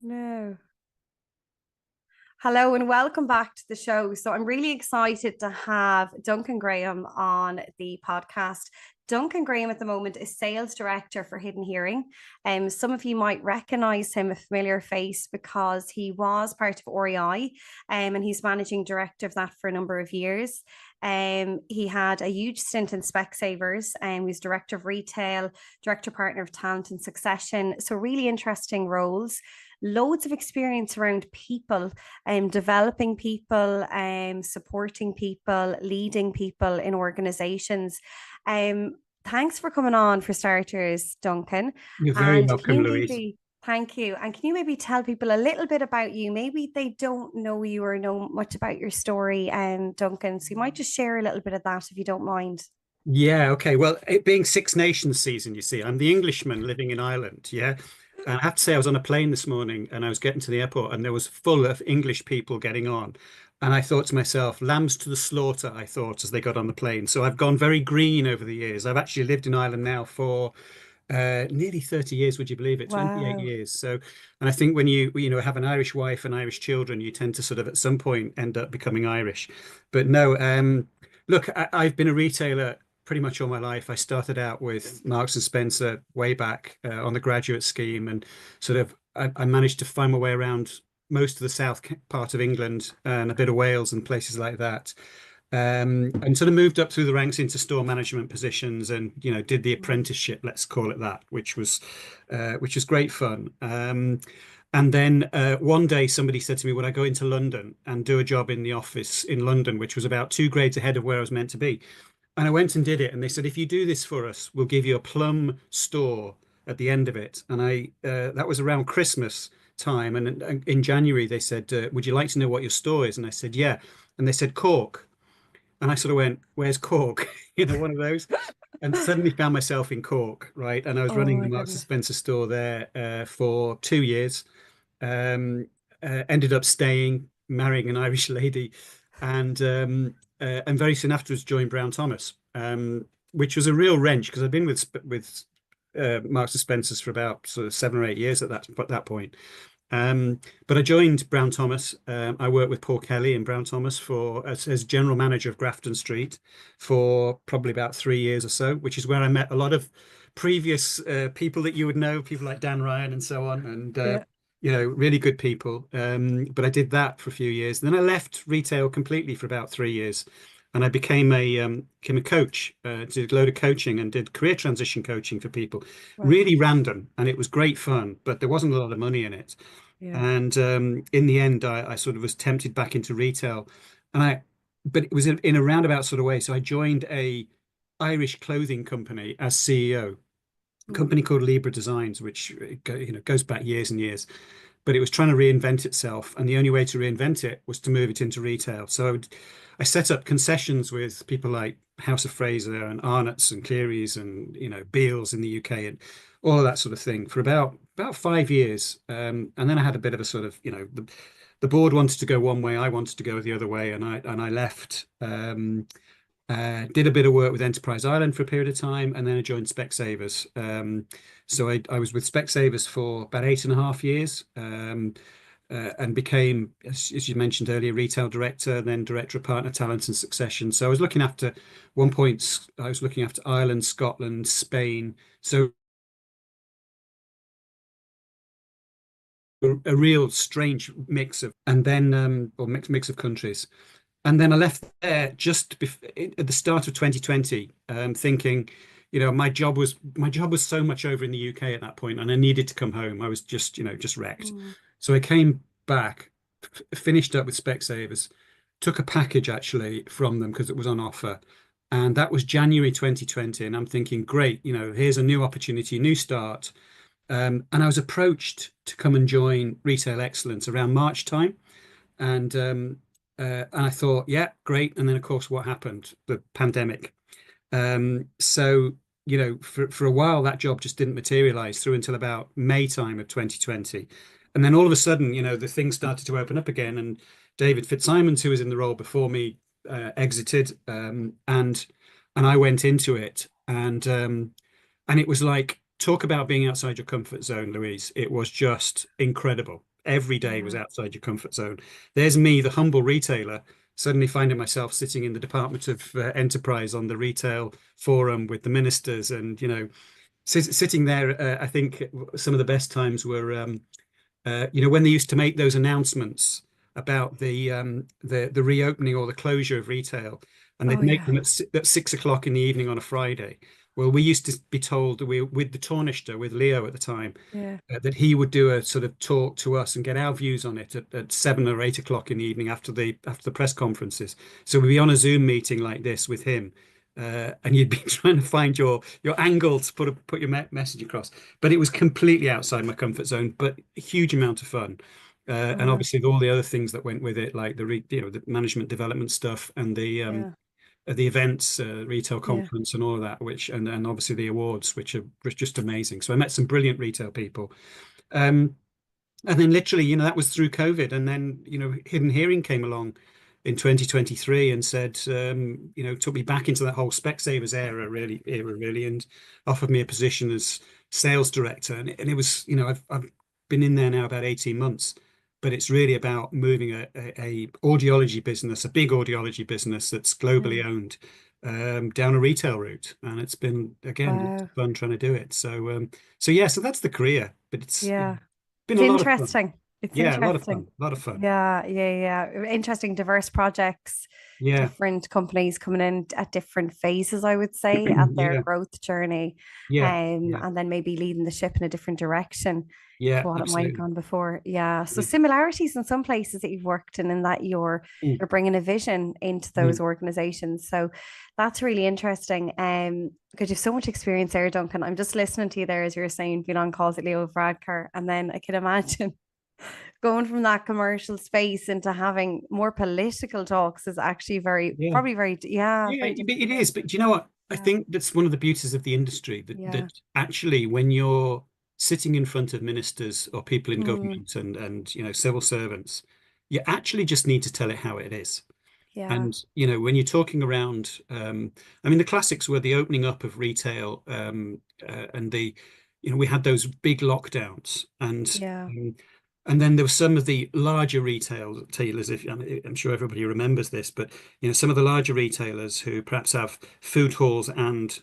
No. Hello and welcome back to the show. So I'm really excited to have Duncan Graham on the podcast. Duncan Graham at the moment is sales director for Hidden Hearing. Some of you might recognize him, a familiar face, because he was part of REI, and he's managing director of that for a number of years. He had a huge stint in Specsavers and was director of retail, director partner of talent and succession. So really interesting roles, loads of experience around people, developing people, supporting people, leading people in organizations. Thanks for coming on for starters, Duncan. You're very And can welcome, you Louise. maybe thank you. And can you maybe tell people a little bit about you? Maybe they don't know you or know much about your story, Duncan. So you might just share a little bit of that if you don't mind. Yeah, okay. Well, it being Six Nations season, you see, I'm the Englishman living in Ireland. Yeah. And I have to say, I was on a plane this morning and I was getting to the airport and there was full of English people getting on. And I thought to myself, lambs to the slaughter, I thought, as they got on the plane. So I've gone very green over the years. I've actually lived in Ireland now for nearly 30 years, would you believe it? 28 Wow. years. So, and I think when you have an Irish wife and Irish children, you tend to sort of at some point end up becoming Irish. But no, look, I've been a retailer pretty much all my life. I started out with Marks and Spencer way back on the graduate scheme, and sort of I managed to find my way around most of the south part of England and a bit of Wales and places like that. And sort of moved up through the ranks into store management positions, and did the apprenticeship, let's call it that, which was great fun. And then one day somebody said to me, would I go into London and do a job in the office in London, which was about 2 grades ahead of where I was meant to be. And I went and did it, and they said, if you do this for us, we'll give you a plum store at the end of it. And I that was around Christmas time, and in January they said, would you like to know what your store is? And I said, yeah. And they said, Cork. And I sort of went, where's Cork? One of those. And suddenly found myself in Cork, right? And I was Oh running the my Marks and goodness. Spencer store there for 2 years. Ended up staying, marrying an Irish lady, and very soon afterwards joined Brown Thomas, which was a real wrench because I'd been with Marks and Spencers for about sort of 7 or 8 years at that point. But I joined Brown Thomas. I worked with Paul Kelly in Brown Thomas as general manager of Grafton Street for probably about 3 years or so, which is where I met a lot of previous people that you would know, people like Dan Ryan and so on, and Yeah. really good people. But I did that for a few years. Then I left retail completely for about 3 years, and I became a coach. Did a load of coaching and did career transition coaching for people. Wow. Really random, and it was great fun, but there wasn't a lot of money in it. Yeah. And in the end, I sort of was tempted back into retail, but it was in a roundabout sort of way. So I joined a Irish clothing company as CEO, a Mm. company called Libra Designs, which goes back years and years. But it was trying to reinvent itself, and the only way to reinvent it was to move it into retail. So I set up concessions with people like House of Fraser and Arnott's and Cleary's and Beale's in the UK and all of that sort of thing for about 5 years. And then I had a bit of a sort of the board wanted to go one way, I wanted to go the other way, and I left. Did a bit of work with Enterprise Ireland for a period of time, and then I joined Specsavers. So I was with Specsavers for about 8.5 years, and became, as you mentioned earlier, retail director, then director of partner talent and succession. So I was looking after one point, I was looking after Ireland, Scotland, Spain. So a real strange mix of, and then or mix of countries. And then I left there at the start of 2020, thinking, my job was so much over in the UK at that point, and I needed to come home. I was just wrecked. Mm. So I came back, finished up with Specsavers, took a package actually from them because it was on offer, and that was January 2020. And I'm thinking, great, here's a new opportunity, a new start. And I was approached to come and join Retail Excellence around March time. And I thought, yeah, great. And then, of course, what happened? The pandemic. So, for a while, that job just didn't materialize through until about May time of 2020. And then all of a sudden, the things started to open up again. And David Fitzsimons, who was in the role before me, exited, and I went into it. And it was like, talk about being outside your comfort zone, Louise. It was just incredible. every day was Yeah. outside your comfort zone. There's me, the humble retailer, suddenly finding myself sitting in the Department of Enterprise on the retail forum with the ministers, and sitting there. I think some of the best times were when they used to make those announcements about the reopening or the closure of retail, and Oh they'd make yeah. them at 6 o'clock in the evening on a Friday. Well, we used to be told that we, with the Tornister, with Leo at the time, Yeah. that he would do a sort of talk to us and get our views on it at 7 or 8 o'clock in the evening after the press conferences. So we'd be on a Zoom meeting like this with him, and you'd be trying to find your angle to put your message across. But it was completely outside my comfort zone, but a huge amount of fun. And Uh, obviously all the other things that went with it, like the management development stuff and yeah. the events, retail Yeah. conference and all of that, and obviously the awards, which are just amazing. So I met some brilliant retail people. Um, and then literally, that was through COVID. And then, Hidden Hearing came along in 2023 and said, took me back into that whole Specsavers era, really, and offered me a position as sales director. And it was, I've been in there now about 18 months, but it's really about moving a audiology business, a big audiology business that's Yeah. globally owned, down a retail route. And it's been, again, lots Wow. of fun trying to do it. So yeah, so that's the career, but it's Yeah. been It's a lot of fun. interesting. It's Yeah, a lot of interesting. fun. A lot of fun. Yeah, yeah, yeah. Interesting, diverse projects, Yeah. different companies coming in at different phases, I would say, at their Yeah. growth journey, Yeah. Yeah. and then maybe leading the ship in a different direction to Yeah. what it might have Absolutely. gone before. Yeah. So Yeah. similarities in some places that you've worked in that Mm, you're bringing a vision into those mm. organizations. So that's really interesting. Because you've so much experience there, Duncan. I'm just listening to you there as you're saying, being on calls at Leo Varadkar, and then I can imagine going from that commercial space into having more political talks is actually Yeah. probably very, yeah, Yeah, very it difficult. is. But do you know what? I Yeah, think that's one of the beauties of the industry yeah, that actually when you're sitting in front of ministers or people in mm, government and civil servants, you actually just need to tell it how it is. yeah, And when you're talking around, I mean, the classics were the opening up of retail, and we had those big lockdowns, yeah, and then there were some of the larger retailers. If I'm sure everybody remembers this, but some of the larger retailers who perhaps have food halls and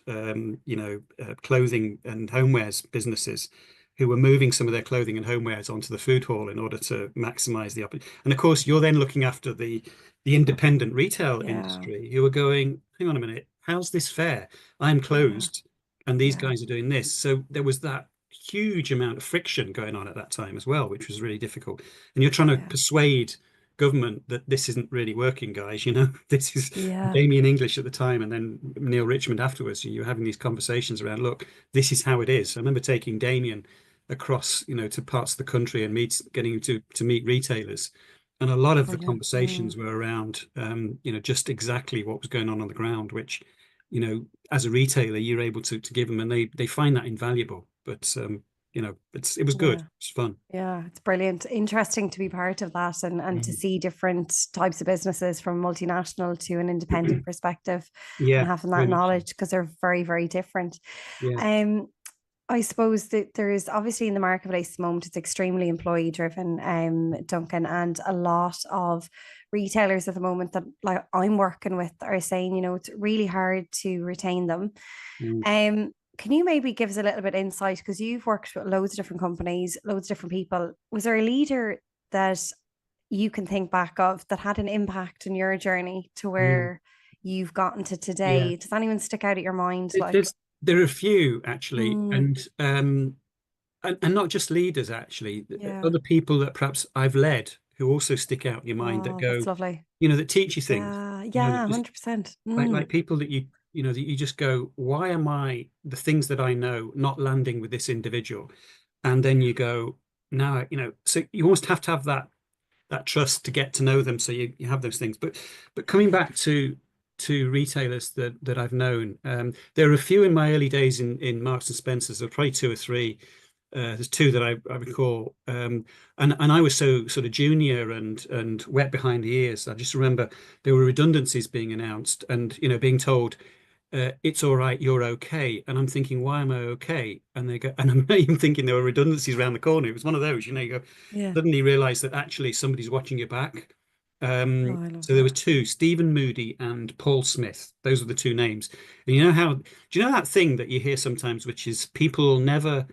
clothing and homewares businesses, who were moving some of their clothing and homewares onto the food hall in order to maximize the opportunity. And of course, you're then looking after the independent retail yeah, industry who are going, hang on a minute, how's this fair? I'm yeah, closed and these yeah, guys are doing this. So there was that huge amount of friction going on at that time as well, which was really difficult. And you're trying to yeah, persuade government that this isn't really working, guys. This is yeah, Damien English at the time and then Neil Richmond afterwards. You're having these conversations around, look, this is how it is. I remember taking Damien across, to parts of the country and getting to meet retailers. And a lot of the brilliant. conversations were around, just exactly what was going on the ground, which, as a retailer, you're able to give them, and they find that invaluable. But it was good. Yeah. It's fun. Yeah, it's brilliant. Interesting to be part of that and to Mm. see different types of businesses from multinational to an independent perspective and Yeah, having that very much so. knowledge because they're very, very different. Yeah. Um, I suppose that there is obviously in the marketplace at the moment, it's extremely employee driven, Duncan, and a lot of retailers at the moment that like I'm working with are saying, it's really hard to retain them. Mm. Can you maybe give us a little bit insight because you've worked with loads of different companies, loads of different people. Was there a leader that you can think back of that had an impact in your journey to Mm. where you've gotten to Yeah. today? Does anyone stick out at your mind? It- Like, There's there are a few actually, mm, and not just leaders actually, yeah. other people that perhaps I've led who also stick out in your mind that Oh, go, that's lovely. that teach you things, Yeah, that yeah, just 100%. like people that that you just go, why am I the things that I know not landing with this individual? And then you go, now, so you almost have to have that trust to get to know them. So you have those things. But coming back to retailers that I've known, there are a few in my early days in Marks and Spencers. There were probably two or three. There's two that I recall, and I was so sort of junior and wet behind the ears. I just remember there were redundancies being announced, and being told it's all right, you're okay. And I'm thinking, why am I okay? And they go, and I'm not even thinking there were redundancies around the corner. It was one of those, you go, Yeah. suddenly realize that actually somebody's watching your back. Oh, I love So there that. was two, Stephen Moody and Paul Smith. Those were the two names. And you know how, do you know that thing that you hear sometimes, which is people never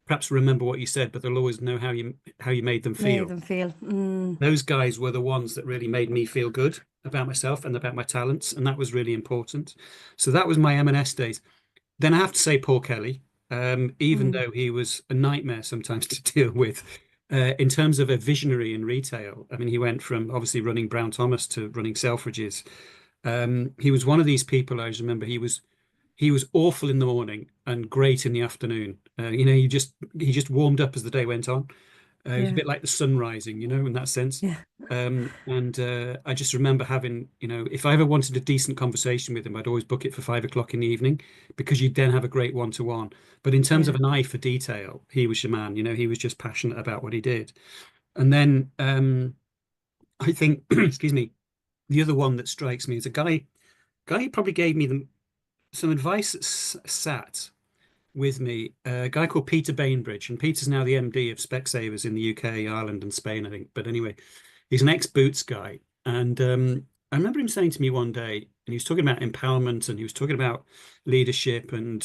perhaps remember what you said, but they'll always know how you made them Made feel. them feel. Those guys were the ones that really made me feel good about myself and about my talents, and that was really important. So that was my M&S days. Then I have to say Paul Kelly, even Mm. though he was a nightmare sometimes to deal with, in terms of a visionary in retail. I mean, he went from obviously running Brown Thomas to running Selfridges. He was one of these people. I just remember he was awful in the morning and great in the afternoon. He just warmed up as the day went on. It was a Yeah. bit like the sun rising, in that sense. Yeah. And I just remember having, if I ever wanted a decent conversation with him, I'd always book it for 5 o'clock in the evening because you'd then have a great one-to-one. But in terms of Yeah. an eye for detail, he was your man. He was just passionate about what he did. And then I think, excuse me, the other one that strikes me is a guy who probably gave me some advice that sat with me, a guy called Peter Bainbridge, and Peter's now the MD of Specsavers in the UK, Ireland, and Spain, I think. But anyway, he's an ex-Boots guy, and I remember him saying to me one day, and he was talking about empowerment, and he was talking about leadership, and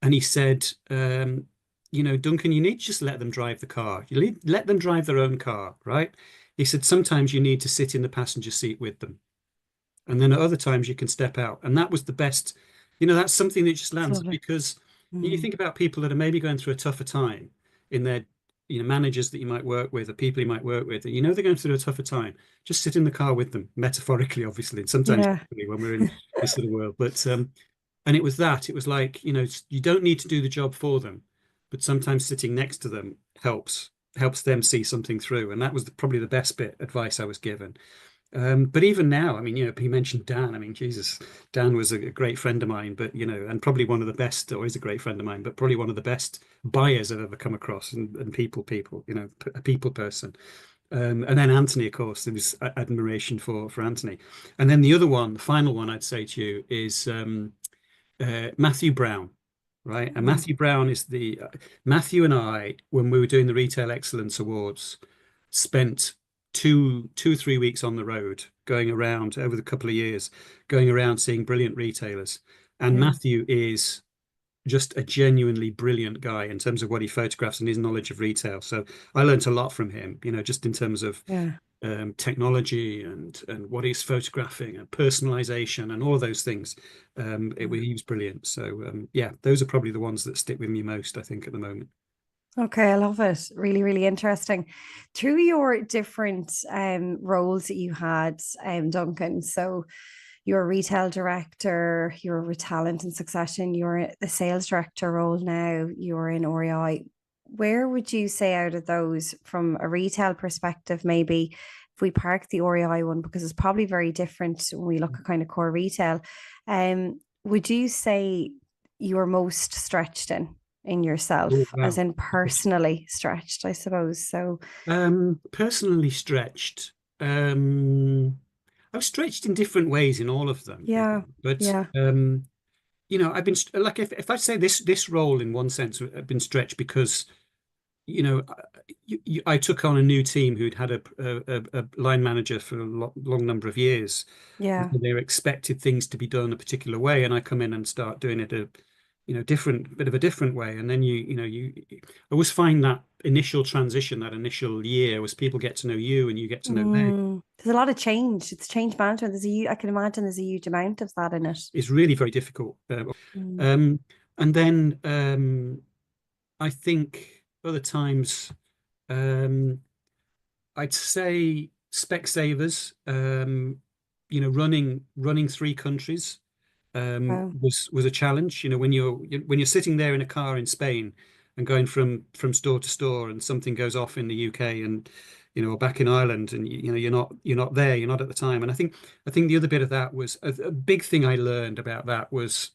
he said, Duncan, you need to just let them drive the car. Let them drive their own car, right? He said sometimes you need to sit in the passenger seat with them. And then at other times you can step out. And that was the best, that's something that just It's lands lovely. because you Mm. think about people that are maybe going through a tougher time in their, managers that you might work with or people you might work with, and they're going through a tougher time. Just sit in the car with them, metaphorically, obviously, and sometimes Yeah. literally when we're in this sort of world. But and it was like, you don't need to do the job for them, but sometimes sitting next to them helps them see something through. And that was probably the best bit advice I was given. But even now, I mean, he mentioned Dan. I mean, Jesus, Dan was a great friend of mine, but and probably one of the best, or is a great friend of mine, but probably one of the best buyers I've ever come across, and people, a people person. And then Anthony, of course, there was admiration for Anthony. And then the other one, the final one I'd say to you is Matthew Brown, right? And Mm. Matthew Brown is Matthew and I, when we were doing the Retail Excellence Awards, spent 3 weeks on the road, going around over the couple of years, going around seeing brilliant retailers. And Yeah. Matthew is just a genuinely brilliant guy in terms of what he photographs and his knowledge of retail. So I learned a lot from him, just in terms of Yeah. technology and what he's photographing and personalization and all of those things. Yeah. He was brilliant. So yeah, those are probably the ones that stick with me most, I think, at the moment. Okay, I love it. Really, really interesting. Through your different roles that you had, Duncan, so you're a retail director, you're a talent and succession, you're the sales director role now, you're in REI. Where would you say out of those, from a retail perspective, maybe if we park the REI one, because it's probably very different when we look at kind of core retail, would you say you're most stretched in Oh, yourself, as wow. in personally stretched, I suppose. So Personally stretched. Um, I was stretched in different ways in all of them, yeah, but yeah, I've been like if I'd say this role in one sense I've been stretched because I took on a new team who'd had a line manager for a long number of years. And yeah. so they were expected things to be done a particular way, and I come in and start doing it different bit of a different way. And then I always find that initial transition, that initial year, as people get to know you and you get to know them, There's a lot of change. It's change management. I can imagine there's a huge amount of that in it. is really very difficult. Mm. Um, and then I think other times. Um, I'd say Specsavers, running three countries Wow. was a challenge. When you're sitting there in a car in Spain and going from store to store, and something goes off in the UK, and or back in Ireland, and you're not there, you're not at the time. And I think the other bit of that was a big thing I learned about that was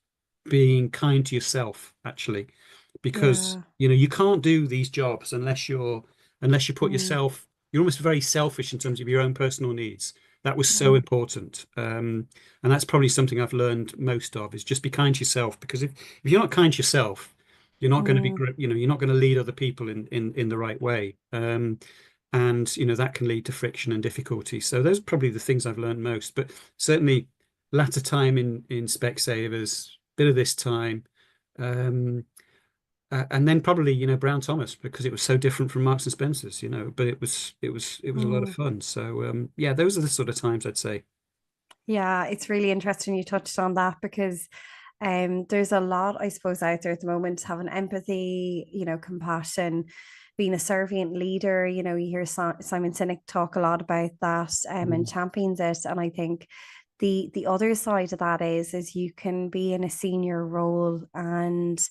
being kind to yourself, actually, because Yeah. you can't do these jobs unless you put Mm. yourself. You're almost very selfish in terms of your own personal needs. That was so Mm. important. And that's probably something I've learned most of is just be kind to yourself, because if you're not kind to yourself, you're not going to be, Mm. you're not going to lead other people in the right way. And that can lead to friction and difficulty. So those are probably the things I've learned most. But certainly latter time in Specsavers, bit of this time, um, and then probably Brown Thomas, because it was so different from Marks and Spencers, but it was a lot of Mm. fun. So yeah, those are the sort of times I'd say. Yeah, it's really interesting you touched on that because there's a lot, I suppose, out there at the moment having empathy, compassion, being a servant leader. You hear Simon Sinek talk a lot about that and Mm, champions it. And I think the other side of that is you can be in a senior role and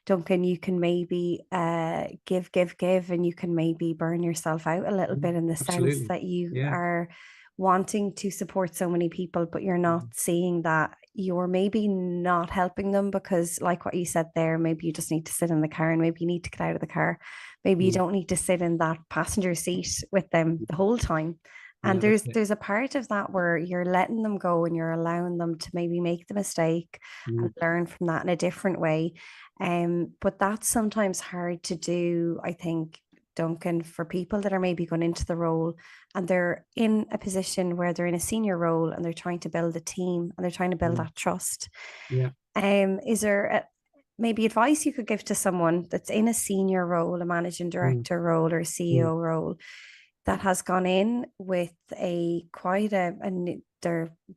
Duncan, you can maybe give, and you can maybe burn yourself out a little mm, bit in the sense absolutely. that you Yeah. are wanting to support so many people, but you're not Mm, seeing that you're maybe not helping them because, like what you said there, maybe you just need to sit in the car and maybe you need to get out of the car. Maybe you mm, don't need to sit in that passenger seat with them the whole time. And yeah, that's it. there's a part of that where you're letting them go and you're allowing them to maybe make the mistake and Mm, learn from that in a different way. But that's sometimes hard to do, I think, Duncan, for people that are maybe going into the role and they're in a position where they're in a senior role and they're trying to build a team and they're trying to build mm, that trust. yeah. Is there maybe advice you could give to someone that's in a senior role, a managing Mm, director role or a mm, CEO role that has gone in with a quite a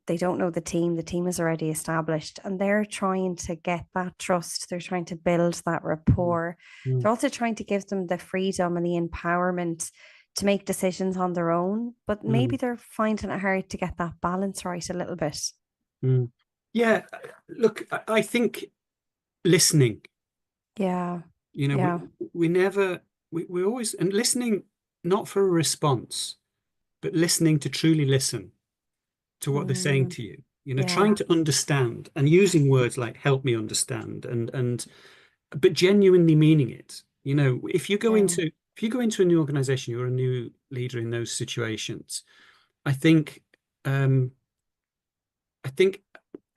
they don't know the team is already established and they're trying to get that trust, they're trying to build that mm, rapport, mm, they're also trying to give them the freedom and the empowerment to make decisions on their own, but maybe mm, they're finding it hard to get that balance right a little bit. mm. Yeah, look, I think listening, Yeah, you know, we yeah. we never we always and listening not for a response, but listening to truly listen to what they're saying Mm, to you. Trying yeah, to understand and using words like help me understand and but genuinely meaning it. yeah, If you go into a new organization, you're a new leader in those situations. I think um I think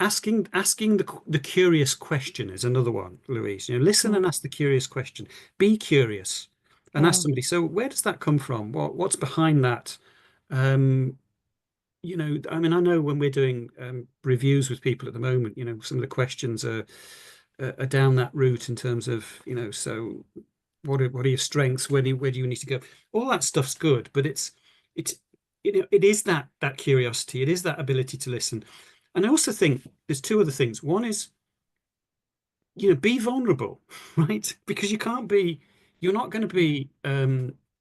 asking the curious question is another one, Louise. Listen and mm, ask the curious question. Be curious and ask yeah, somebody, so where does that come from? What's behind that? Um, I mean, I know when we're doing reviews with people at the moment, some of the questions are down that route in terms of, so what are your strengths? Where do you need to go? All that stuff's good, but it's it is that curiosity, it is that ability to listen. And I also think there's two other things. One is, be vulnerable, right? Because you're not going to be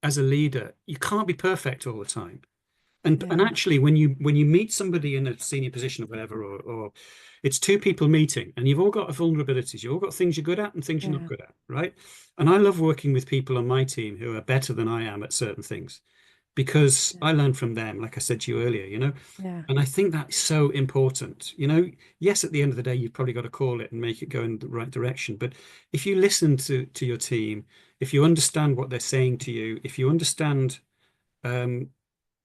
as a leader, you can't be perfect all the time. And yeah, actually, when you meet somebody in a senior position or whatever, or it's two people meeting, and you've all got vulnerabilities, you've all got things you're good at and things you're not yeah, good at, right? And I love working with people on my team who are better than I am at certain things because yeah, I learn from them, like I said to you earlier, yeah, and I think that's so important. Yes, at the end of the day, you've probably got to call it and make it go in the right direction. But if you listen to your team, if you understand what they're saying to you, if you understand um,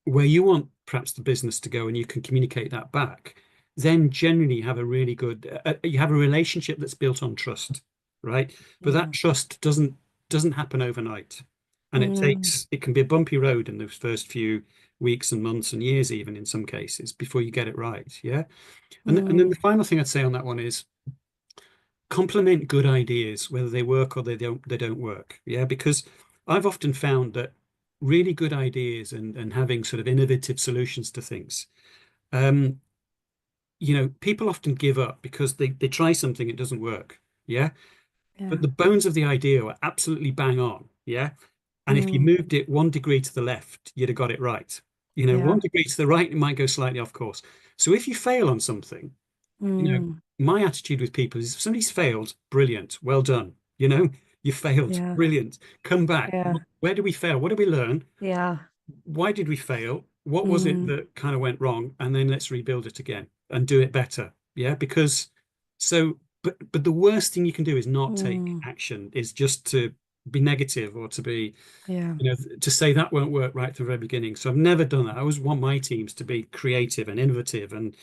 where you want perhaps the business to go and you can communicate that back, then generally you have a really good, you have a relationship that's built on trust, right? But that yeah. trust doesn't happen overnight. And Mm, it can be a bumpy road in those first few weeks and months and years, even in some cases, before you get it right. Yeah. And then mm, the final thing I'd say on that one is complement good ideas, whether they work or they don't work. Yeah, because I've often found that really good ideas and having sort of innovative solutions to things, um, people often give up because they try something, it doesn't work. Yeah. But yeah. the bones of the idea were absolutely bang on. Yeah. And if you Mm, moved it 1 degree to the left, you'd have got it right. yeah. 1 degree to the right, it might go slightly off course. So if you fail on something, you know, Mm, my attitude with people is if somebody's failed, brilliant, well done. You failed, yeah. brilliant. Come back. Yeah. Where did we fail? What did we learn? Yeah. Why did we fail? What was it Mm, that kind of went wrong? And then let's rebuild it again and do it better. Yeah, because but the worst thing you can do is not take mm, action, is just to be negative or to be, Yeah. to say that won't work right from the very beginning. So I've never done that. I always want my teams to be creative and innovative and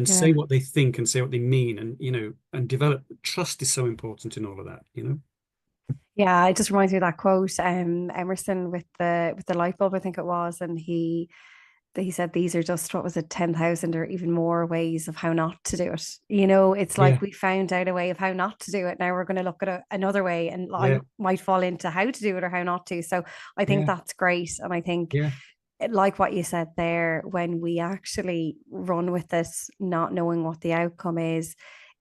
say Yeah. what they think and say what they mean, and and develop trust is so important in all of that. Yeah, it just reminds me of that quote, Emerson with the light bulb, I think it was, and he said these are just, what was it, 10,000 or even more ways of how not to do it. It's Yeah, like we found out a way of how not to do it. Now we're going to look at another way, and I yeah, might fall into how to do it or how not to. So I think yeah, that's great. And I think, yeah, like what you said there, when we actually run with this, not knowing what the outcome is,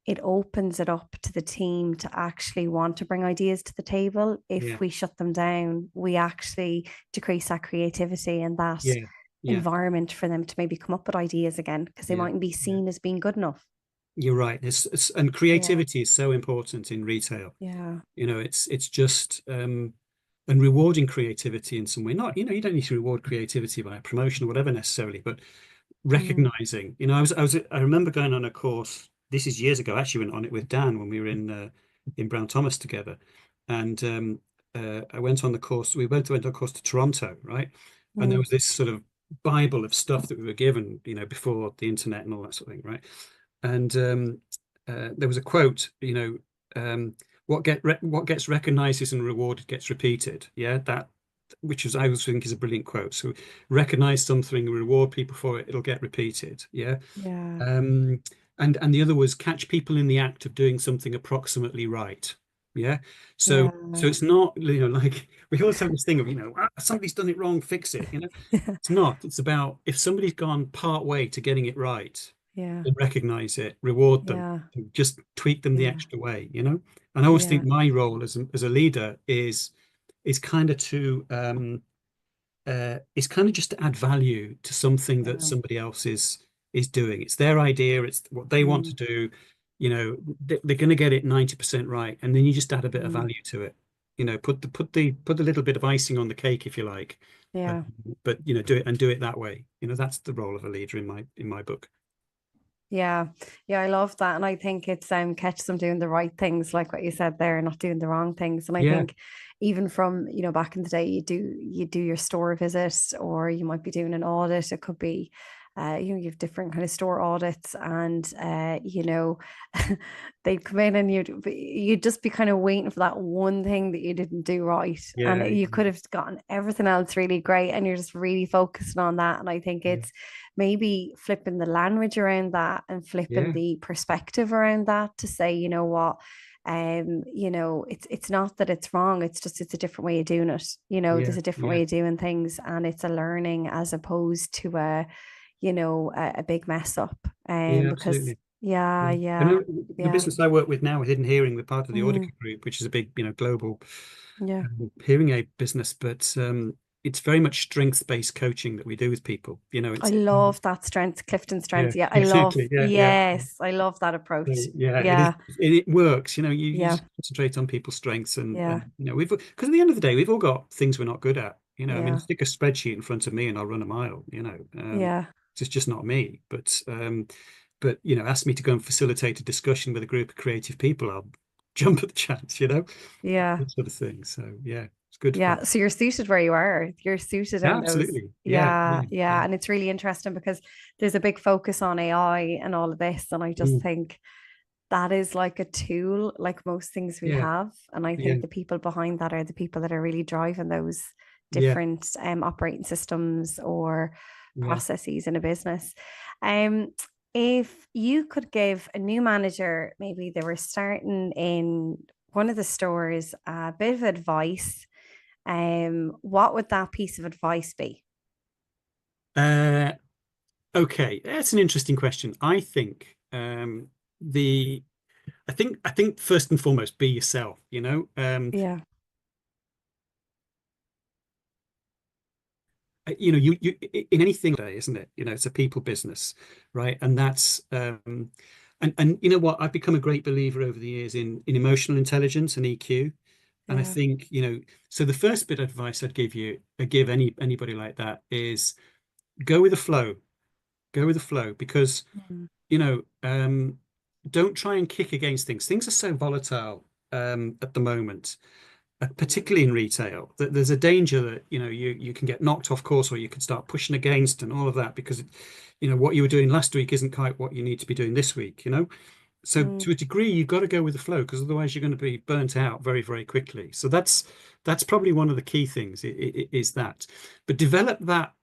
it opens it up to the team to actually want to bring ideas to the table. If yeah, we shut them down, we actually decrease that creativity and that yeah, yeah, environment for them to maybe come up with ideas again, because they yeah, mightn't be yeah. seen as being good enough. You're right. And Yeah. creativity is so important in retail. Yeah. It's just and rewarding creativity in some way. Not, you don't need to reward creativity by a promotion or whatever necessarily, but Mm. recognizing. I remember going on a course. This is years ago. I actually went on it with Dan when we were in Brown Thomas together, and I went on the course. We both went on a course to Toronto, right? And there Mm. was this sort of Bible of stuff that we were given, before the internet and all that sort of thing, right? And there was a quote, what gets recognized and rewarded gets repeated. Yeah, that which is I always think is a brilliant quote. So recognize something, reward people for it, it'll get repeated. Yeah. Yeah. Um, and the other was catch people in the act of doing something approximately right. Yeah. So Yeah. so it's not, like we always have this thing of, somebody's done it wrong, fix it. Yeah. It's not. It's about if somebody's gone part way to getting it right, Yeah. then recognize it, reward them, Yeah. just tweak them the Yeah. extra way. And I always think Yeah. my role as a leader is kind of to is kind of just to add value to something that Yeah. somebody else is doing. It's their idea, it's what they want to Mm. do. They're going to get it 90% right, and then you just add a bit of Mm. value to it. Put the little bit of icing on the cake, if you like. Uh, Yeah. but do it that way. That's the role of a leader in my book. Yeah, yeah, I love that. And I think it's catch them doing the right things, like what you said there, not doing the wrong things. And I Yeah, think even from, back in the day, you do your store visit, or you might be doing an audit. It could be you have different kind of store audits, and they'd come in and you'd just be kind of waiting for that one thing that you didn't do right. And yeah, you could have gotten everything else really great, and you're just really focusing on that. And I think yeah, it's maybe flipping the language around that and flipping yeah, the perspective around that to say, you know what, it's not that it's wrong, it's just it's a different way of doing it. yeah, There's a different yeah, way of doing things, and it's a learning as opposed to a big mess up. yeah, Because absolutely. yeah, Yeah. I yeah, know the yeah. business I work with now with Hidden Hearing, we're part of the Mm, Audica Group, which is a big, global yeah. hearing aid business, but it's very much strength-based coaching that we do with people. I It's love that strength, Clifton yeah, strength. Yeah, I love, exactly. Yeah, yeah. yes, I love that So, approach. yeah, it is. Yeah, It works. You yeah, just concentrate on people's strengths, and yeah, we've because at the end of the day, we've all got things we're not good at. I mean, yeah, stick a spreadsheet in front of me and I'll run a mile. yeah, It's just not me. But ask me to go and facilitate a discussion with a group of creative people, I'll jump at the chance. yeah. That sort of thing. So yeah, it's good fun. Yeah, so you're suited where you are. You're suited Yeah, in those. absolutely. Yeah, Yeah, yeah, yeah. yeah. And it's really interesting because there's a big focus on AI and all of this. And I just Mm, think that is like a tool, like most things we yeah, have. And I yeah, think the people behind that are the people that are really driving those yeah, different operating systems or yeah. processes in a business. Um, if you could give a new manager, maybe they were starting in one of the stores, a bit of advice, what would that piece of advice be? Uh, okay, that's an interesting question. The I think first and foremost, be yourself. Yeah, You in anything today, isn't it? It's a people business, right? And that's and you know what? I've become a great believer over the years in emotional intelligence and EQ. And I yeah, think, so the first bit of advice I'd give anybody like that is go with the flow. Go with the flow because, mm, you know, don't try and kick against things. Things are so volatile at the moment. particularly in retail, that there's a danger that you can get knocked off course, or you can start pushing against and all of that, because what you were doing last week isn't quite what you need to be doing this week. So Mm, to a degree, you've got to go with the flow, because otherwise you're going to be burnt out very, very quickly. So that's probably one of the key things, is that. But develop that.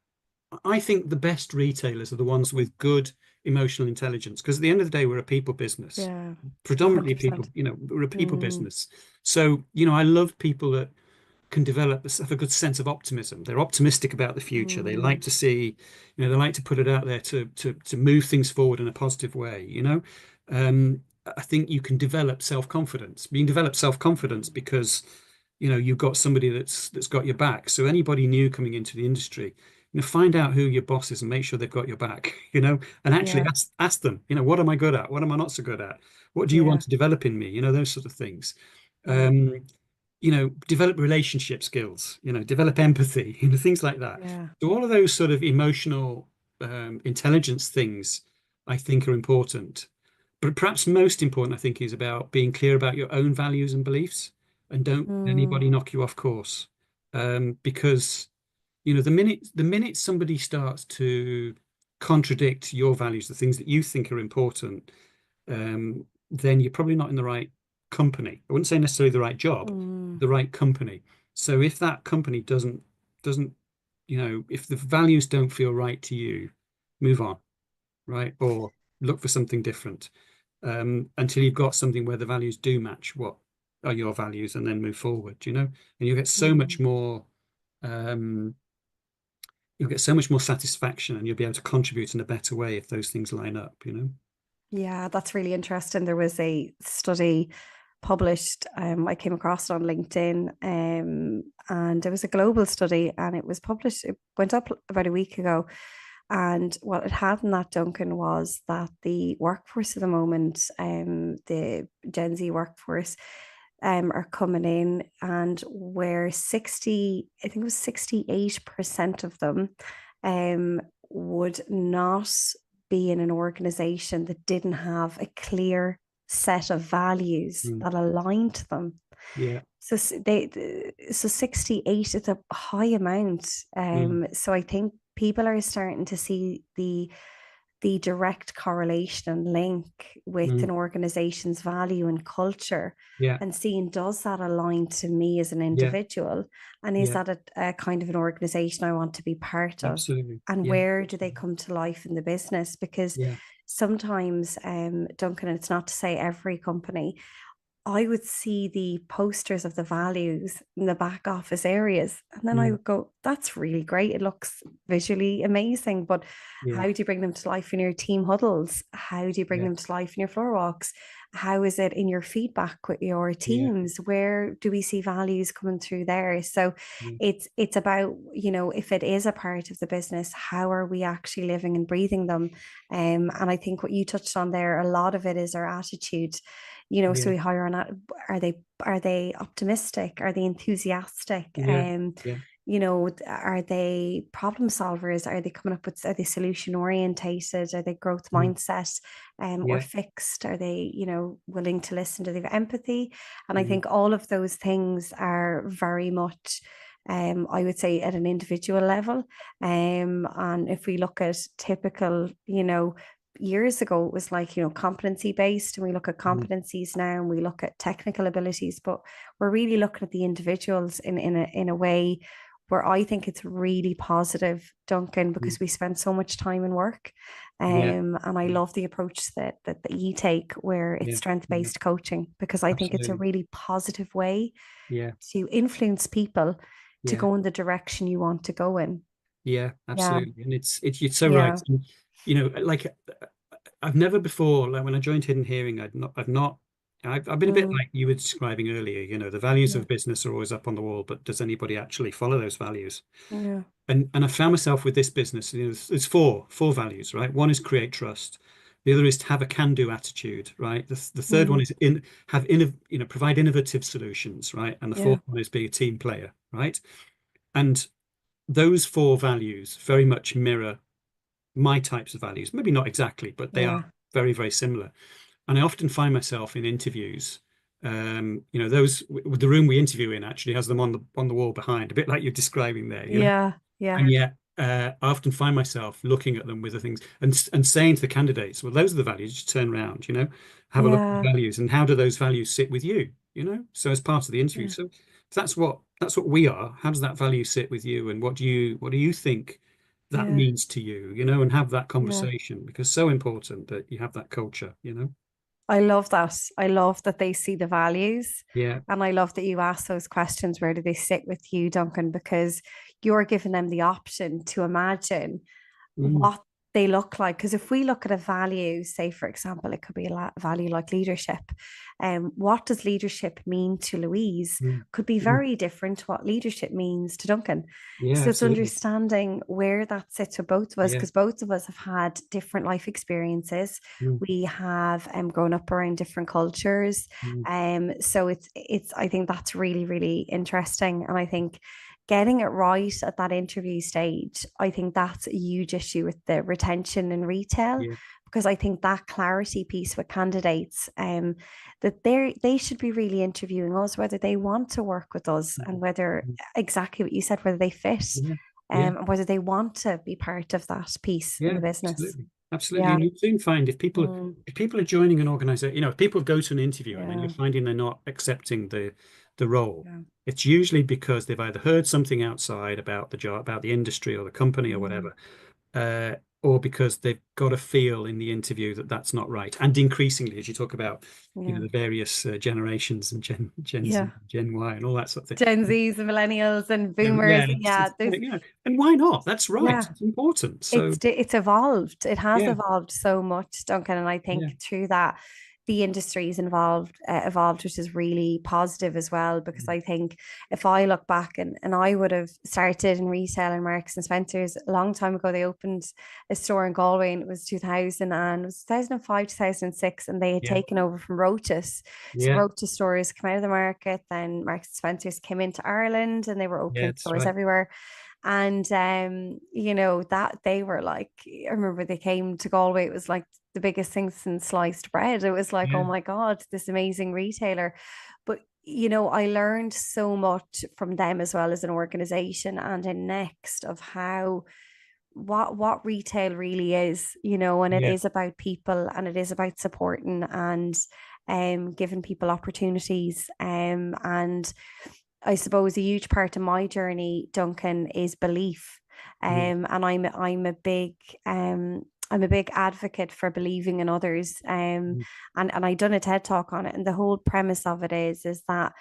I think the best retailers are the ones with good emotional intelligence, because at the end of the day, we're a people business, yeah, predominantly people, 100%. we're a people Mm, business. So, I love people that can have a good sense of optimism. They're optimistic about the future. They like mm, to see, they like to put it out there to move things forward in a positive way. I think you can develop self-confidence. You can develop self-confidence because, you've got somebody that's got your back. So anybody new coming into the industry, find out who your boss is and make sure they've got your back, and actually yeah, ask them, what am I good at? What am I not so good at? What do you want yeah, to develop in me? Those sort of things. mm, Um, develop relationship skills, develop empathy, things like that. yeah. So all of those sort of emotional intelligence things, I think, are important. But perhaps most important, I think, is about being clear about your own values and beliefs, and don't let Mm, anybody knock you off course. Because the minute somebody starts to contradict your values, the things that you think are important, then you're probably not in the right company. I wouldn't say necessarily the right job, mm, the right company. So if that company doesn't, if the values don't feel right to you, move on, right? Or look for something different, until you've got something where the values do match what are your values, and then move forward. And you get so much mm. more, um, you'll get so much more satisfaction, and you'll be able to contribute in a better way if those things line up. Yeah, that's really interesting. There was a study published, I came across it on LinkedIn, and it was a global study, and it was published, it went up about a week ago. And what it had in that, Duncan, was that the workforce at the moment, the Gen Z workforce, are coming in, and where 60, I think it was 68% of them would not be in an organization that didn't have a clear set of values Mm. that aligned to them. Yeah. So so 68 is a high amount. Mm. So I think people are starting to see the direct correlation and link with Mm. an organization's value and culture, Yeah. and seeing, does that align to me as an Yeah. individual, and is Yeah. that a kind of an organization I want to be part of, Absolutely. and Yeah. where do they come to life in the business? Because Yeah. sometimes, Duncan, it's not to say every company, I would see the posters of the values in the back office areas. And then I Mm. would go, that's really great. It looks visually amazing. But Yeah. how do you bring them to life in your team huddles? How do you bring Yeah. them to life in your floor walks? How is it in your feedback with your Yeah. teams? Where do we see values coming through there? So Yeah. it's about, if it is a part of the business, how are we actually living and breathing them? And I think what you touched on there, a lot of it is our attitude. So Yeah. we hire on, are they optimistic, are they enthusiastic, Yeah. Yeah. are they problem solvers, are they coming up with, are they solution orientated, are they growth Mm. mindset, or Yeah. fixed, are they willing to listen, do they have empathy? And I Mm. think all of those things are very much, I would say, at an individual level. And if we look at typical, years ago, it was like, competency based, and we look at Mm. competencies now, and we look at technical abilities, but we're really looking at the individuals in a way where I think it's really positive, Duncan, Mm. because we spend so much time in work. Yeah. And I Yeah. love the approach that you take, where it's Yeah. Yeah. strength-based coaching, because I think it's a Absolutely. really positive way Yeah. to influence people to Yeah. go in the direction you want to go in. Yeah. Yeah, Absolutely. And it's you're so right. yeah, And, like, I've never before, like when I joined Hidden Hearing, I've been a bit mm, like you were describing earlier. The values yeah, of business are always up on the wall, but does anybody actually follow those values? yeah, And I found myself with this business. There's four values, right? One is create trust. The other is to have a can-do attitude, right? The third one mm, is provide innovative solutions, right? And the yeah, fourth one is be a team player, right? And those four values very much mirror my types of values. Maybe not exactly, but they are yeah. very, very similar. And I often find myself in interviews, Those the room we interview in actually has them on the wall behind, a bit like you're describing there, Yeah, yeah, and yet I often find myself looking at them with the things and saying to the candidates, well, those are the values, just turn around, have a look at the yeah, values and how do those values sit with you, so as part of the interview. yeah, So that's what we are. How does that value sit with you, and what do you think that yeah, means to you, and have that yeah. conversation, because it's so important that you have that culture. I love that. I love that they see the values. Yeah. And I love that you ask those questions. Where do they sit with you, Duncan? Because you're giving them the option to imagine Mm, what they look like. Because if we look at a value, say, for example, it could be a value like leadership. What does leadership mean to Louise mm, could be mm. very different to what leadership means to Duncan. Yeah, So it's absolutely. understanding where that sits with both of us, Yeah. because both of us have had different life experiences. Mm, We have grown up around different cultures. mm. So it's I think that's really, really interesting. And I think getting it right at that interview stage, I think that's a huge issue with the retention in retail, Yeah. because I think that clarity piece with candidates, that they should be really interviewing us whether they want to work with us, Mm, and whether mm. exactly what you said, whether they fit, Yeah. Yeah. and whether they want to be part of that piece in Yeah, the business. absolutely. Absolutely. Yeah. And you soon find if people Mm, if people are joining an organization, if people go to an interview and then you're yeah. finding they're not accepting the role, Yeah. it's usually because they've either heard something outside about the job, about the industry or the company or Mm, whatever, uh, or because they've got a feel in the interview that that's not right. And increasingly, as you talk about, yeah. the various generations and Gen Z, Yeah. Gen Y, and all that sort of Gen thing. Zs and millennials and Yeah, boomers. Yeah, there's and why not? That's right. yeah, It's important. So it's evolved. It has yeah, evolved so much, Duncan, and I yeah, think through that the industry's evolved, which is really positive as well. Because I think if I look back, and I would have started in retail in Marks and Spencers a long time ago. They opened a store in Galway, and it was 2000, and it was 2005, 2006, and they had yeah, taken over from Rotus. So yeah, Rotus stores came out of the market, then Marks and Spencers came into Ireland, and they were yeah. opening That's stores right. everywhere. And that they were like, I remember they came to Galway, it was like the biggest thing since sliced bread. It was like, oh Yeah, my God, this amazing retailer. But I learned so much from them as well as an organization and in Next of how what retail really is, and it yeah, is about people, and it is about supporting and giving people opportunities. And I suppose a huge part of my journey, Duncan, is belief. yeah, And I'm a big advocate for believing in others. mm, And I done a TED talk on it, and the whole premise of it is that,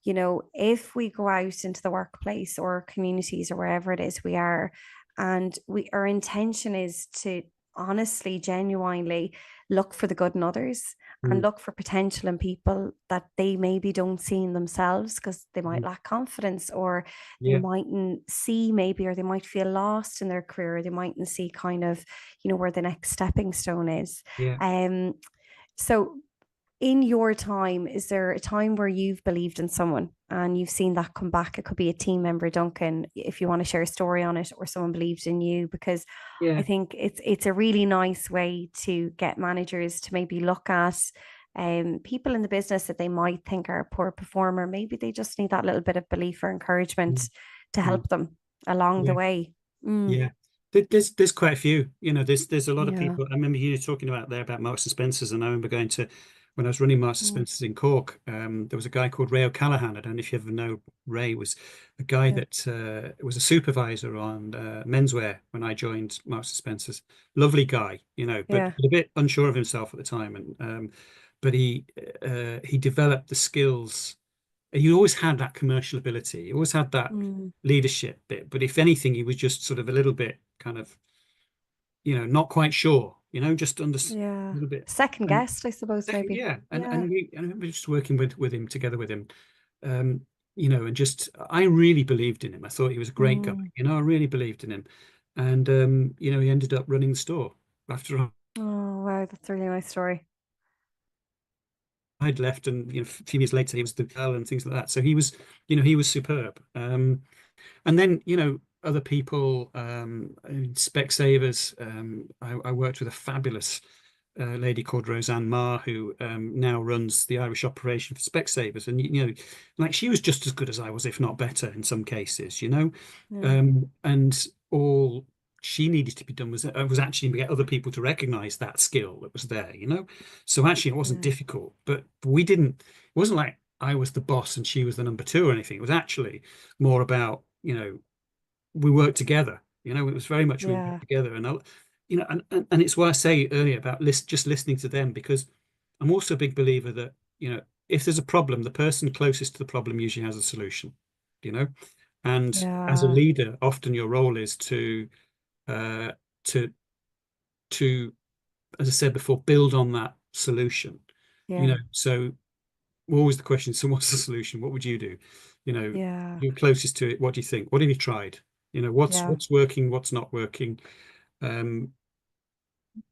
if we go out into the workplace or communities or wherever it is we are, and our intention is to honestly, genuinely look for the good in others, and mm, look for potential in people that they maybe don't see in themselves, because they might mm, lack confidence, or they yeah, mightn't see maybe, or they might feel lost in their career, or they mightn't see kind of, where the next stepping stone is. yeah, Um, so in your time, is there a time where you've believed in someone and you've seen that come back? It could be a team member, Duncan, if you want to share a story on it, or someone believed in you, because I yeah, think it's a really nice way to get managers to maybe look at people in the business that they might think are a poor performer. Maybe they just need that little bit of belief or mm, encouragement to mm, help them along the yeah, way. Mm, yeah. There's quite a few. There's a lot of yeah, people. I remember you talking about there about Marks and Spencers, and I remember going to when I was running Marks and mm, Spencers in Cork. There was a guy called Ray O'Callaghan. I don't know if you ever know Ray. Was a guy yeah, that was a supervisor on menswear when I joined Marks and Spencers. Lovely guy, but yeah, a bit unsure of himself at the time, and but he developed the skills. He always had that commercial ability. He always had that mm, leadership bit. But if anything, he was just sort of a little bit kind of, not quite sure, just under a yeah. little bit. Second And guessed, I suppose, maybe. yeah, and Yeah. and I remember just working with him together with him, um, and just I really believed in him. I thought he was a great guy. Mm. I really believed in him, and he ended up running the store after Oh, wow, that's a really nice story. I'd left, and a few years later he was the girl and things like that. So he was superb. And then, other people, Specsavers. I worked with a fabulous a lady called Roseanne Marr, who now runs the Irish operation for Specsavers, and like she was just as good as I was, if not better, in some cases, Yeah. and all she needed to be done was actually to get other people to recognise that skill that was there. So actually, it wasn't Yeah. difficult, but we didn't. It wasn't like I was the boss and she was the number two or anything. It was actually more about, we worked together. It was very much we worked Yeah. together, and it's why I say earlier about just listening to them, because I'm also a big believer that if there's a problem, the person closest to the problem usually has a solution. You know, and as a Yeah. leader, often your role is uh, to to, as I said before, build on that solution. Yeah. So always the question, so what's the solution? What would you do? Yeah. You're closest to it. What do you think? What have you tried? What's Yeah. what's working, what's not working? Um,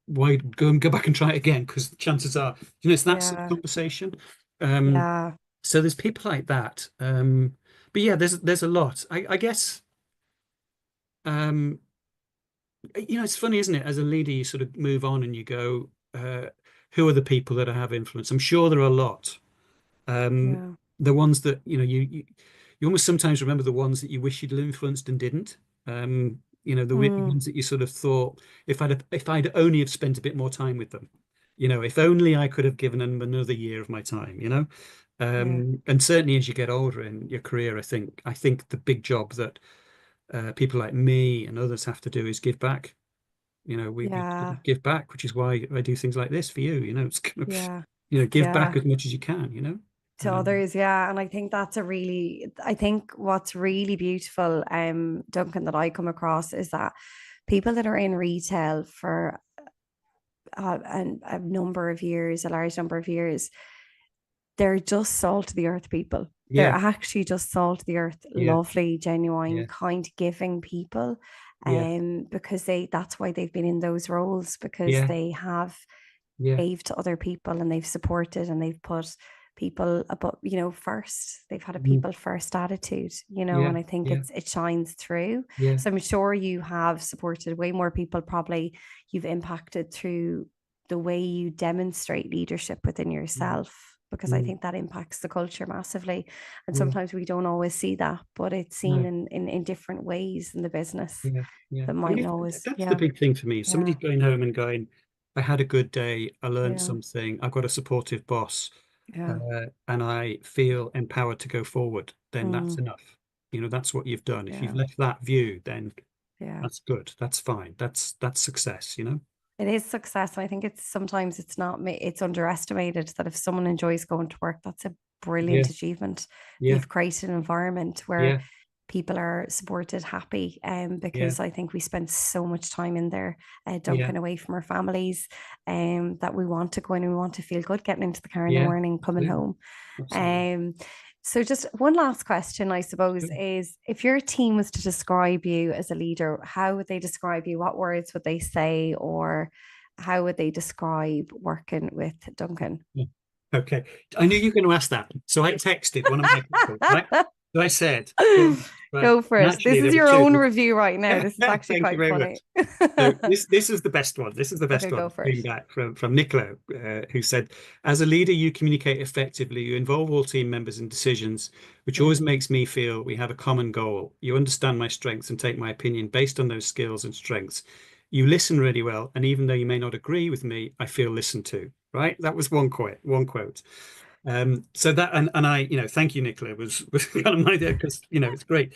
why go back and try it again? Because chances are, it's that sort of Yeah. conversation. Um, Yeah. so there's people like that. But yeah, there's a lot. I guess um, it's funny, isn't it? As a leader, you sort of move on and you go, who are the people that I have influence? I'm sure there are a lot. Um, Yeah. the ones that you almost sometimes remember the ones that you wish you'd influenced and didn't. The Mm. ones that you sort of thought, if I'd only have spent a bit more time with them, if only I could have given them another year of my time. Yeah. And certainly as you get older in your career, I think the big job that people like me and others have to do is give back. We Yeah. give back, which is why I do things like this for you. It's kind of, Yeah. give back Yeah. as much as you can. To others, yeah. And I think I think what's really beautiful, Duncan, that I come across is that people that are in retail for a number of years, a large number of years, they're just salt to the earth people. They're Yeah, actually just salt to the earth, yeah, lovely, genuine, yeah, kind, giving people. yeah, Because that's why they've been in those roles, because yeah, they have yeah, gave to other people and they've supported and they've put people above, first. They've had a mhm, people first attitude, yeah, and I think yeah, it shines through. yeah, So I'm sure you have supported way more people, probably you've impacted through the way you demonstrate leadership within mm, yourself, because I mm, think that impacts the culture massively. And yeah, sometimes we don't always see that, but it's seen no, in different ways in the business yeah, yeah. that I mightn't guess always, that's the yeah, big thing for me. yeah, Somebody's going home and going, I had a good day, I learned yeah, something, I've got a supportive boss, yeah, and I feel empowered to go forward, then that's mm, enough. That's what you've done. If you've yeah, left that view, then yeah. that's good. That's fine. That's success. It is success. And I think it's sometimes it's underestimated that if someone enjoys going to work, that's a Yeah, brilliant achievement. That yeah, you've created an environment where yeah, people are supported, happy. yeah, Because I think we spend so much time in there, yeah, dunking away from our families, that we want to go in and we want to feel good getting into the car in the yeah, morning, coming absolutely, home. absolutely. Um, so just one last question, I suppose, is if your team was to describe you as a leader, how would they describe you? What words would they say, or how would they describe working with Duncan? Yeah. Okay. I knew you were going to ask that. So I texted one of my people, right? So I said, right. Go for And it. This actually, is there were your two. own review right now. This is actually Thank you quite very funny. much. So this is the best one. This is the best Okay, one go that for it. came back from Nicola, who said, "As a leader, you communicate effectively. You involve all team members in decisions, which Yeah. always makes me feel we have a common goal. You understand my strengths and take my opinion based on those skills and strengths. You listen really well, and even though you may not agree with me, I feel listened to." Right? That was one quote. One quote. So that and I, thank you, Nicola, was kind of my idea, because it's great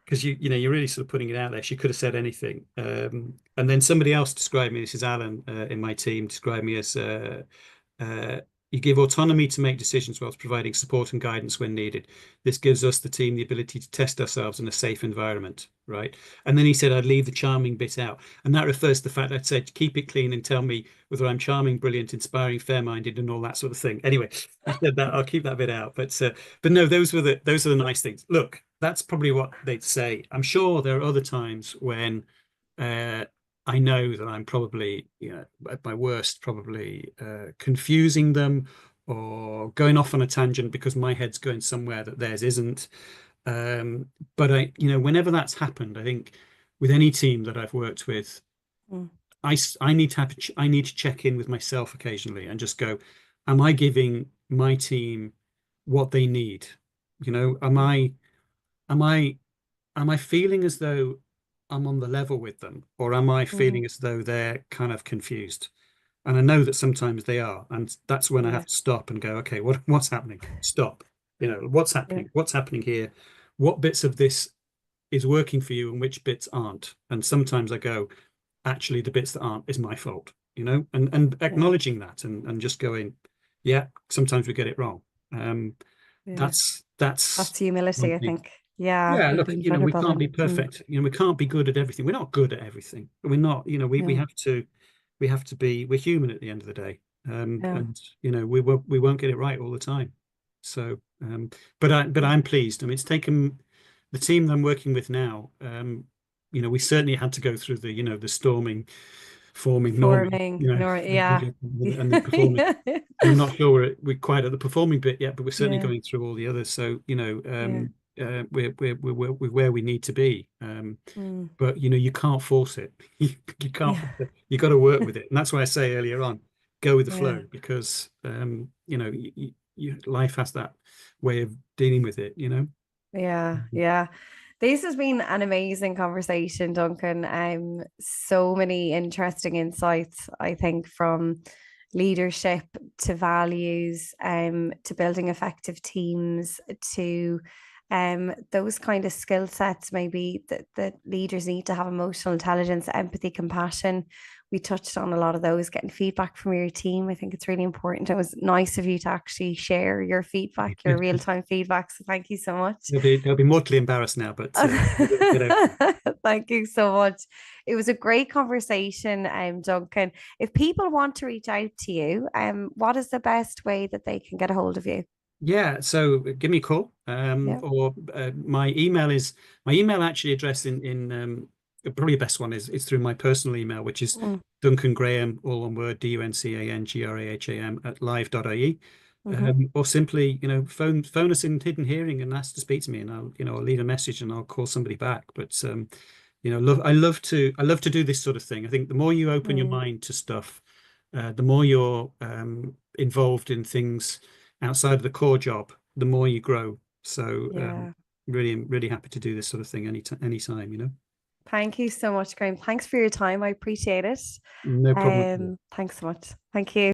because you're really sort of putting it out there. She could have said anything. And then somebody else described me. This is Alan in my team. Described me as uh, you give autonomy to make decisions whilst providing support and guidance when needed. This gives us, the team, the ability to test ourselves in a safe environment, right? And then he said, I'd leave the charming bit out. And that refers to the fact I'd said, keep it clean and tell me whether I'm charming, brilliant, inspiring, fair-minded, and all that sort of thing. Anyway, I said that I'll keep that bit out. But no, those are the nice things. Look, that's probably what they'd say. I'm sure there are other times when uh, I know that I'm probably, at my worst, probably confusing them or going off on a tangent because my head's going somewhere that theirs isn't. But whenever that's happened, I think with any team that I've worked with, Mm. I need to I need to check in with myself occasionally and just go, am I giving my team what they need? You know, am I am I feeling as though I'm on the level with them, or am I Mm-hmm. feeling as though they're kind of confused? And I know that sometimes they are, and that's when I Yeah. have to stop and go, okay, what's happening? Stop. You know, what's Yeah. happening? What's happening here? What bits of this is working for you and which bits aren't? And sometimes I go, actually, the bits that aren't is my fault, you know, and Yeah. acknowledging that and just going, yeah, sometimes we get it wrong. Um, Yeah. that's That's humility, one I thing. think. Yeah, Yeah, and look, being you know, we vulnerable can't be and perfect. You know, we can't be good at everything. We're not good at everything. We're not, you know, yeah, we have to be, we're human at the end of the day. yeah. And you know, we won't get it right all the time. So, but I'm pleased. I mean, it's taken the team that I'm working with now. You know, we certainly had to go through the, you know, the storming, forming, norming, Forming, you know, nor yeah. and the performing. And I'm not sure we're quite at the performing bit yet, but we're certainly Yeah, going through all the others. So, you know, yeah. we're where we need to be. Mm, But you know, you can't force it. You can't. yeah. You got to work with it, and that's why I say earlier on, go with the Yeah. flow because you know, life has that way of dealing with it. You know. Yeah, yeah. This has been an amazing conversation, Duncan. So many interesting insights, I think, from leadership to values, to building effective teams, to those kind of skill sets maybe that leaders need to have: emotional intelligence, empathy, compassion. We touched on a lot of those, getting feedback from your team. I think it's really important. It was nice of you to actually share your feedback, your real-time feedback. So thank you so much. They'll be mortally embarrassed now, but we'll get over it. Thank you so much. It was a great conversation, Duncan. If people want to reach out to you, what is the best way that they can get a hold of you? Yeah, so give me a call. Yeah. Or my email actually address in probably the best one is through my personal email, which is Mm, Duncan Graham, all one word, DUNCANGRAHAM at live.ie. hmm. Or simply, you know, phone us in Hidden Hearing and ask to speak to me, and I'll, you know, I'll leave a message and I'll call somebody back. But you know, I love to do this sort of thing. I think the more you open your Mm, mind to stuff, the more you're involved in things outside of the core job, the more you grow. So yeah. really happy to do this sort of thing anytime, you know. Thank you so much, Graham. Thanks for your time. I appreciate it. No problem at all. Thanks so much. Thank you.